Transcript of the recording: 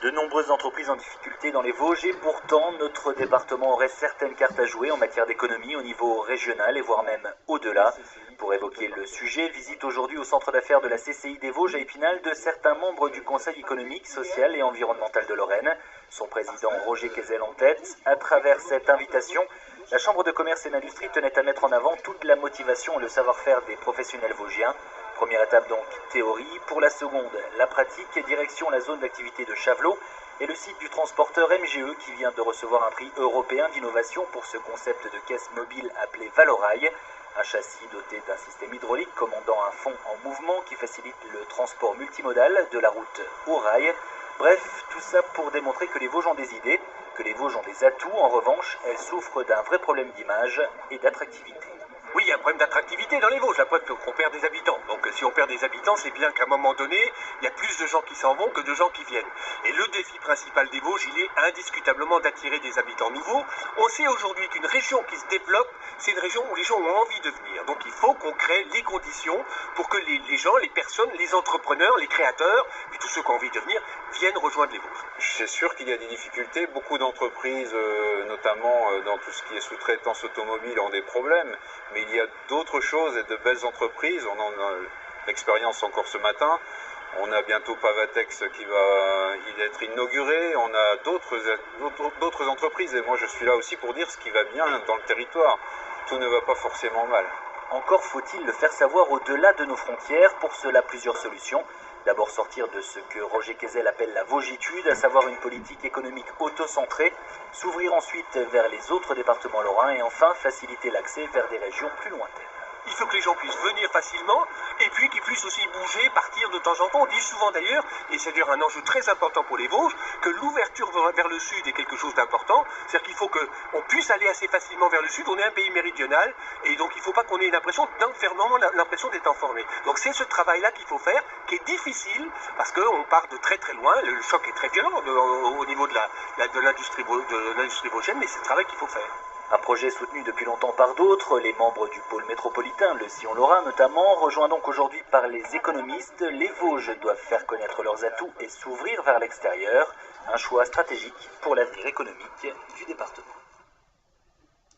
De nombreuses entreprises en difficulté dans les Vosges et pourtant notre département aurait certaines cartes à jouer en matière d'économie au niveau régional et voire même au-delà. Pour évoquer le sujet, visite aujourd'hui au centre d'affaires de la CCI des Vosges à Épinal de certains membres du Conseil économique, social et environnemental de Lorraine. Son président Roger Quézel en tête. À travers cette invitation, la Chambre de commerce et d'industrie tenait à mettre en avant toute la motivation et le savoir-faire des professionnels vosgiens. Première étape donc théorie, pour la seconde la pratique et direction la zone d'activité de Chavelot et le site du transporteur MGE qui vient de recevoir un prix européen d'innovation pour ce concept de caisse mobile appelé Valorail. Un châssis doté d'un système hydraulique commandant un fond en mouvement qui facilite le transport multimodal de la route au rail. Bref, tout ça pour démontrer que les Vosges ont des idées, que les Vosges ont des atouts. En revanche, elles souffrent d'un vrai problème d'image et d'attractivité. Oui, il y a un problème d'attractivité dans les Vosges, la preuve qu'on perd des habitants. Donc si on perd des habitants, c'est bien qu'à un moment donné, il y a plus de gens qui s'en vont que de gens qui viennent. Et le défi principal des Vosges, il est indiscutablement d'attirer des habitants nouveaux. On sait aujourd'hui qu'une région qui se développe, c'est une région où les gens ont envie de venir. Donc il faut qu'on crée les conditions pour que les gens, les personnes, les entrepreneurs, les créateurs, et tous ceux qui ont envie de venir, viennent rejoindre les Vosges. C'est sûr qu'il y a des difficultés. Beaucoup d'entreprises, notamment dans tout ce qui est sous-traitance automobile, ont des problèmes. Mais il y a d'autres choses et de belles entreprises. On en a l'expérience encore ce matin. On a bientôt Pavatex qui va être inauguré. On a d'autres entreprises. Et moi, je suis là aussi pour dire ce qui va bien dans le territoire. Tout ne va pas forcément mal. Encore faut-il le faire savoir au-delà de nos frontières. Pour cela, plusieurs solutions. D'abord sortir de ce que Roger Quézel appelle la vosgitude, à savoir une politique économique auto-centrée, s'ouvrir ensuite vers les autres départements lorrains et enfin faciliter l'accès vers des régions plus lointaines. Il faut que les gens puissent venir facilement et puis qu'ils puissent aussi bouger, partir de temps en temps. On dit souvent d'ailleurs, et c'est d'ailleurs un enjeu très important pour les Vosges, que l'ouverture vers le sud est quelque chose d'important. C'est-à-dire qu'il faut qu'on puisse aller assez facilement vers le sud. On est un pays méridional et donc il ne faut pas qu'on ait l'impression d'enfermement, l'impression d'être enfermé. Donc c'est ce travail-là qu'il faut faire, qui est difficile parce qu'on part de très très loin. Le choc est très violent au niveau de l'industrie vosgienne, mais c'est le travail qu'il faut faire. Un projet soutenu depuis longtemps par d'autres, les membres du pôle métropolitain, le Sillon Lorrain notamment, rejoint donc aujourd'hui par les économistes. Les Vosges doivent faire connaître leurs atouts et s'ouvrir vers l'extérieur. Un choix stratégique pour l'avenir économique du département.